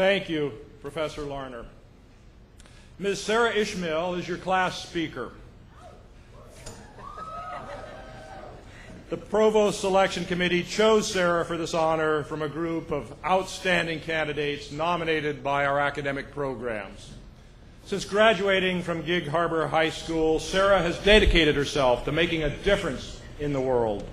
Thank you, Professor Larner. Ms. Sarah Ishmael is your class speaker. The Provost Selection Committee chose Sarah for this honor from a group of outstanding candidates nominated by our academic programs. Since graduating from Gig Harbor High School, Sarah has dedicated herself to making a difference in the world.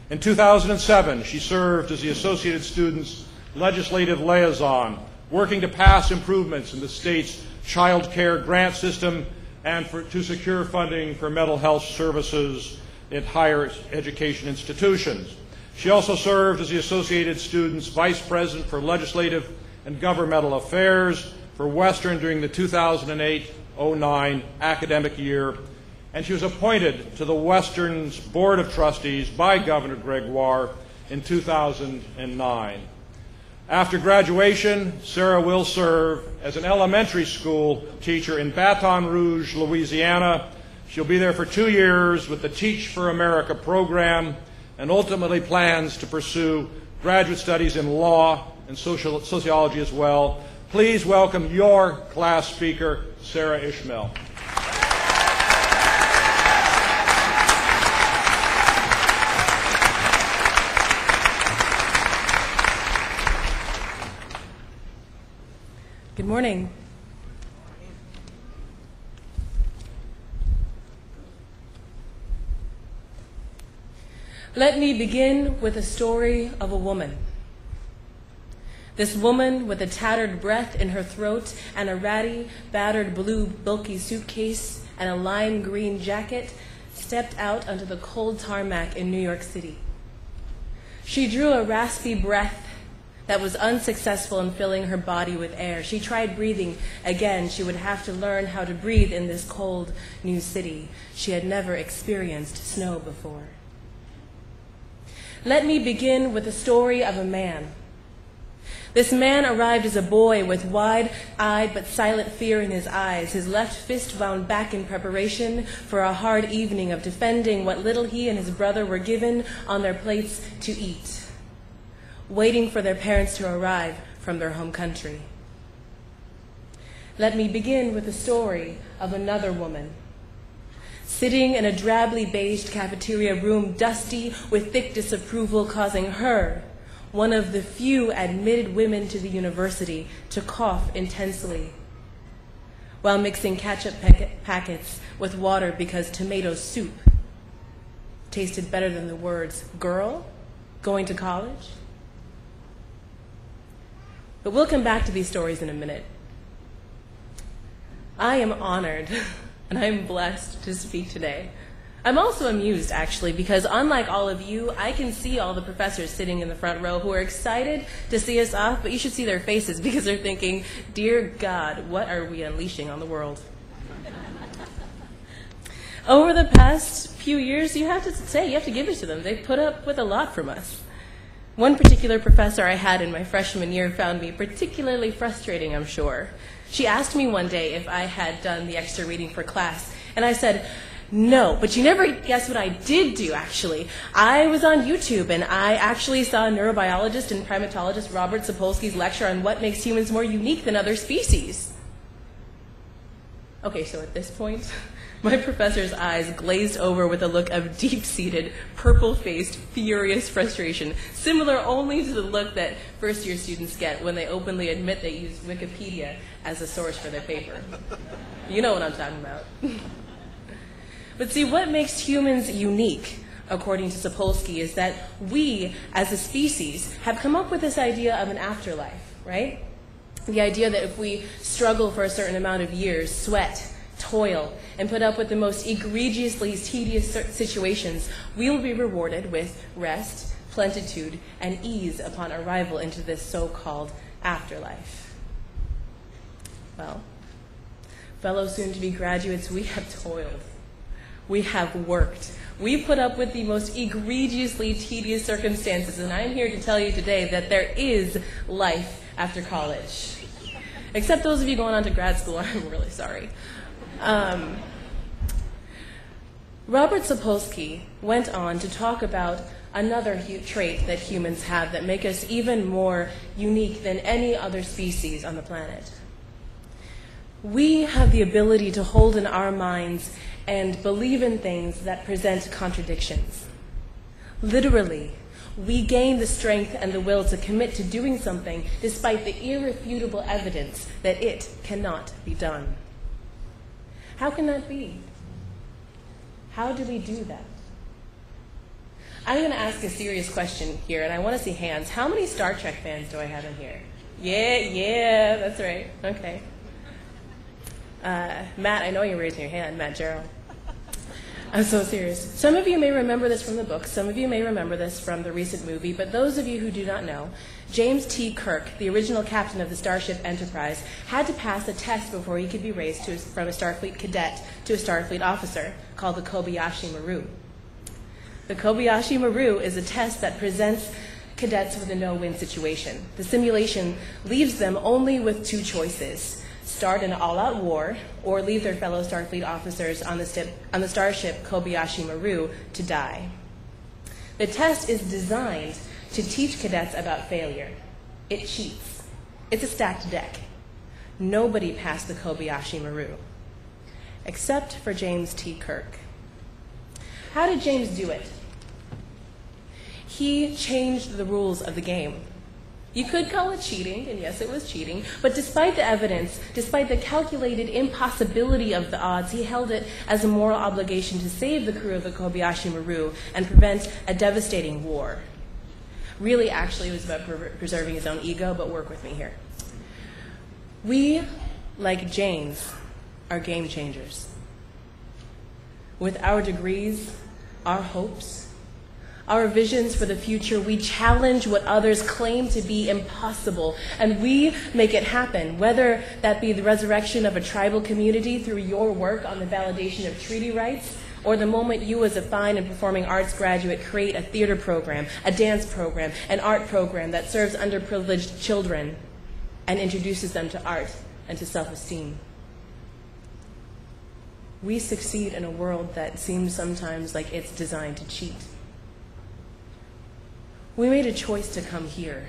In 2007, she served as the Associated Students' Legislative Liaison, working to pass improvements in the state's child care grant system and to secure funding for mental health services at higher education institutions. She also served as the Associated Students' Vice President for Legislative and Governmental Affairs for Western during the 2008-09 academic year, and she was appointed to the Western's Board of Trustees by Governor Gregoire in 2009. After graduation, Sarah will serve as an elementary school teacher in Baton Rouge, Louisiana. She'll be there for 2 years with the Teach for America program and ultimately plans to pursue graduate studies in law and sociology as well. Please welcome your class speaker, Sarah Ishmael. Good morning. Let me begin with a story of a woman. This woman, with a tattered breath in her throat and a ratty, battered blue bulky suitcase and a lime green jacket, stepped out onto the cold tarmac in New York City. She drew a raspy breath that was unsuccessful in filling her body with air. She tried breathing again. She would have to learn how to breathe in this cold new city. She had never experienced snow before. Let me begin with the story of a man. This man arrived as a boy with wide-eyed but silent fear in his eyes, his left fist wound back in preparation for a hard evening of defending what little he and his brother were given on their plates to eat, waiting for their parents to arrive from their home country. Let me begin with the story of another woman. Sitting in a drably beiged cafeteria room, dusty with thick disapproval, causing her, one of the few admitted women to the university, to cough intensely while mixing ketchup packets with water because tomato soup tasted better than the words, "Girl, going to college?" But we'll come back to these stories in a minute. I am honored and I am blessed to speak today. I'm also amused, actually, because unlike all of you, I can see all the professors sitting in the front row who are excited to see us off, but you should see their faces because they're thinking, dear God, what are we unleashing on the world? Over the past few years, you have to give it to them. They've put up with a lot from us. One particular professor I had in my freshman year found me particularly frustrating, I'm sure. She asked me one day if I had done the extra reading for class, and I said, no, but you never guess what I did do, actually. I was on YouTube, and I actually saw neurobiologist and primatologist Robert Sapolsky's lecture on what makes humans more unique than other species. Okay, so at this point, my professor's eyes glazed over with a look of deep-seated, purple-faced, furious frustration, similar only to the look that first-year students get when they openly admit they use Wikipedia as a source for their paper. You know what I'm talking about. But see, what makes humans unique, according to Sapolsky, is that we, as a species, have come up with this idea of an afterlife, right? The idea that if we struggle for a certain amount of years, sweat, toil, and put up with the most egregiously tedious situations, we will be rewarded with rest, plenitude, and ease upon arrival into this so-called afterlife. Well, fellow soon-to-be graduates, we have toiled. We have worked. We put up with the most egregiously tedious circumstances, and I'm here to tell you today that there is life after college. Except those of you going on to grad school, I'm really sorry. Robert Sapolsky went on to talk about another trait that humans have that make us even more unique than any other species on the planet. We have the ability to hold in our minds and believe in things that present contradictions. Literally, we gain the strength and the will to commit to doing something despite the irrefutable evidence that it cannot be done. How can that be? How do we do that? I'm going to ask a serious question here, and I want to see hands. How many Star Trek fans do I have in here? Yeah, that's right. Okay. Matt, I know you're raising your hand. Matt Gerald. I'm so serious. Some of you may remember this from the book. Some of you may remember this from the recent movie. But those of you who do not know, James T. Kirk, the original captain of the Starship Enterprise, had to pass a test before he could be raised from a Starfleet cadet to a Starfleet officer called the Kobayashi Maru. The Kobayashi Maru is a test that presents cadets with a no-win situation. The simulation leaves them only with two choices: start an all-out war, or leave their fellow Starfleet officers on the starship Kobayashi Maru to die. The test is designed to teach cadets about failure. It cheats. It's a stacked deck. Nobody passed the Kobayashi Maru, except for James T. Kirk. How did James do it? He changed the rules of the game. You could call it cheating, and yes, it was cheating, but despite the evidence, despite the calculated impossibility of the odds, he held it as a moral obligation to save the crew of the Kobayashi Maru and prevent a devastating war. Really, actually, it was about preserving his own ego, but work with me here. We, like James, are game changers. With our degrees, our hopes, our visions for the future, we challenge what others claim to be impossible, and we make it happen, whether that be the resurrection of a tribal community through your work on the validation of treaty rights, or the moment you as a fine and performing arts graduate create a theater program, a dance program, an art program that serves underprivileged children and introduces them to art and to self-esteem. We succeed in a world that seems sometimes like it's designed to cheat. We made a choice to come here,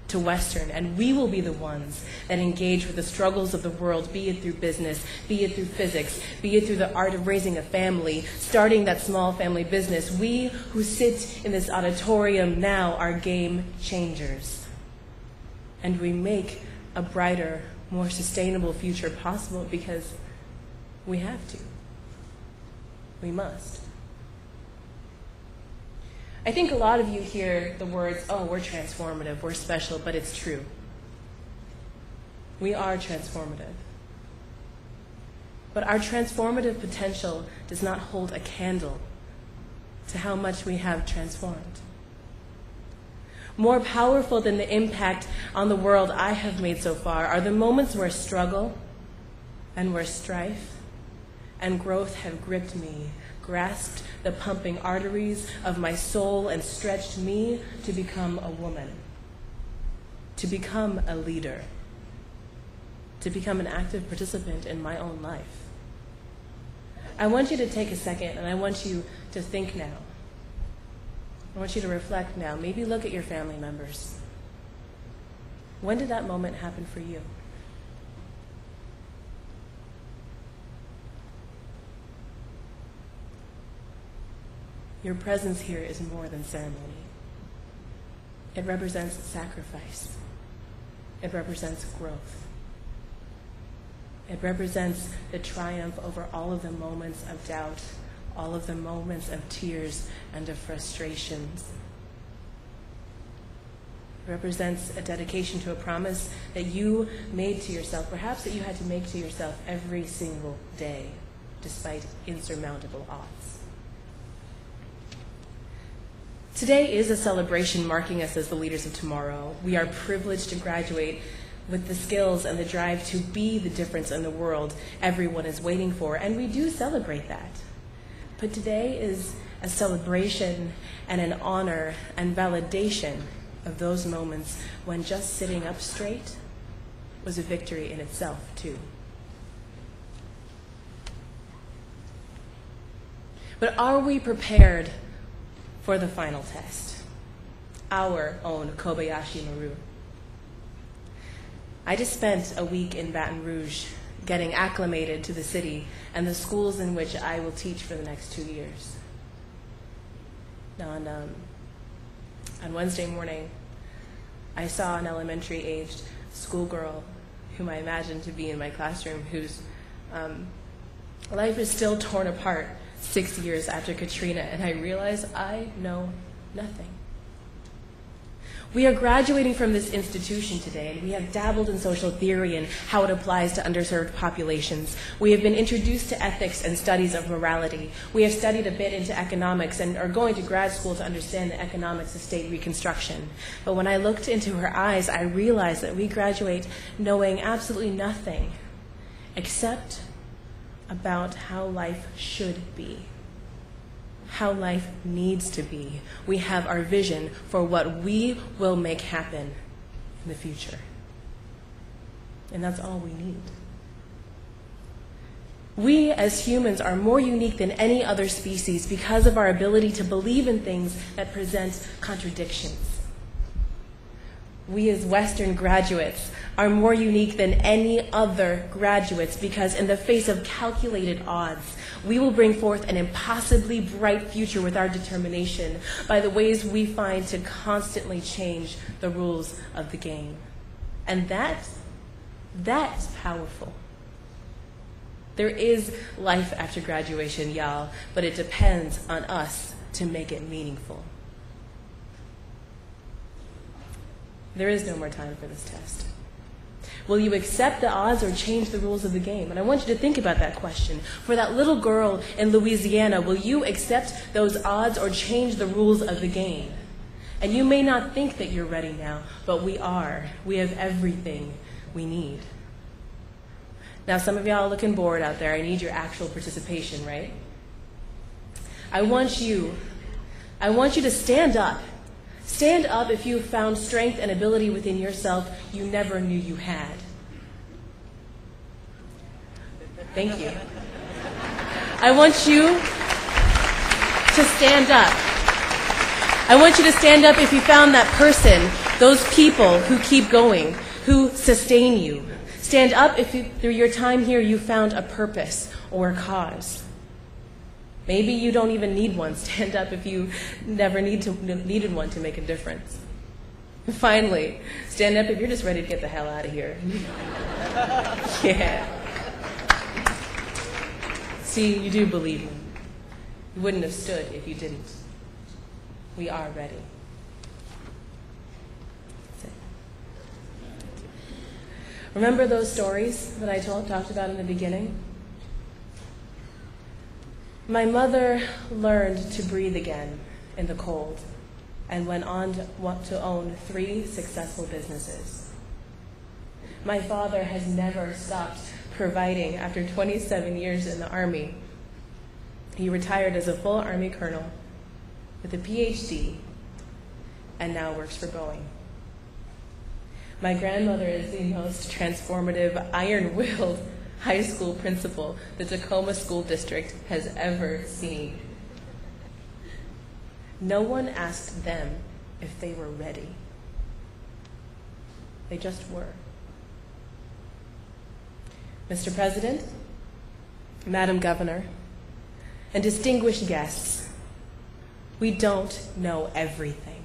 to Western, and we will be the ones that engage with the struggles of the world, be it through business, be it through physics, be it through the art of raising a family, starting that small family business. We who sit in this auditorium now are game changers. And we make a brighter, more sustainable future possible because we have to. We must. I think a lot of you hear the words, oh, we're transformative, we're special, but it's true. We are transformative. But our transformative potential does not hold a candle to how much we have transformed. More powerful than the impact on the world I have made so far are the moments where struggle and where strife and growth have gripped me, grasped the pumping arteries of my soul, and stretched me to become a woman, to become a leader, to become an active participant in my own life. I want you to take a second, and I want you to think now. I want you to reflect now. Maybe look at your family members. When did that moment happen for you? Your presence here is more than ceremony. It represents sacrifice. It represents growth. It represents the triumph over all of the moments of doubt, all of the moments of tears and of frustrations. It represents a dedication to a promise that you made to yourself, perhaps that you had to make to yourself every single day, despite insurmountable odds. Today is a celebration marking us as the leaders of tomorrow. We are privileged to graduate with the skills and the drive to be the difference in the world everyone is waiting for, and we do celebrate that. But today is a celebration and an honor and validation of those moments when just sitting up straight was a victory in itself, too. But are we prepared for the final test, our own Kobayashi Maru. I just spent a week in Baton Rouge getting acclimated to the city and the schools in which I will teach for the next 2 years. Now, on Wednesday morning, I saw an elementary-aged schoolgirl whom I imagined to be in my classroom, whose life is still torn apart 6 years after Katrina, and I realized I know nothing. We are graduating from this institution today, and we have dabbled in social theory and how it applies to underserved populations. We have been introduced to ethics and studies of morality. We have studied a bit into economics and are going to grad school to understand the economics of state reconstruction. But when I looked into her eyes, I realized that we graduate knowing absolutely nothing except about how life should be, how life needs to be. We have our vision for what we will make happen in the future. And that's all we need. We as humans are more unique than any other species because of our ability to believe in things that present contradictions. We as Western graduates are more unique than any other graduates because in the face of calculated odds, we will bring forth an impossibly bright future with our determination by the ways we find to constantly change the rules of the game. And that's powerful. There is life after graduation, y'all, but it depends on us to make it meaningful. There is no more time for this test. Will you accept the odds or change the rules of the game? And I want you to think about that question. For that little girl in Louisiana, will you accept those odds or change the rules of the game? And you may not think that you're ready now, but we are. We have everything we need. Now, some of y'all are looking bored out there. I need your actual participation, right? I want you to stand up. Stand up if you have found strength and ability within yourself you never knew you had. Thank you. I want you to stand up. I want you to stand up if you found that person, those people who keep going, who sustain you. Stand up if through your time here you found a purpose or a cause. Maybe you don't even need one. Stand up if you never needed one to make a difference. And finally, stand up if you're just ready to get the hell out of here. Yeah. See, you do believe me. You wouldn't have stood if you didn't. We are ready. That's it. Remember those stories that I talked about in the beginning? My mother learned to breathe again in the cold and went on to own 3 successful businesses. My father has never stopped providing after 27 years in the Army. He retired as a full Army colonel with a PhD and now works for Boeing. My grandmother is the most transformative, iron-willed high school principal the Tacoma School District has ever seen. No one asked them if they were ready. They just were. Mr. President, Madam Governor, and distinguished guests, we don't know everything.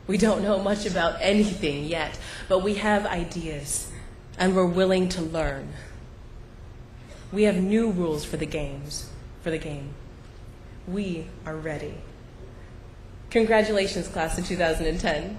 We don't know much about anything yet, but we have ideas, and we're willing to learn. We have new rules for the game. We are ready. Congratulations, class of 2010.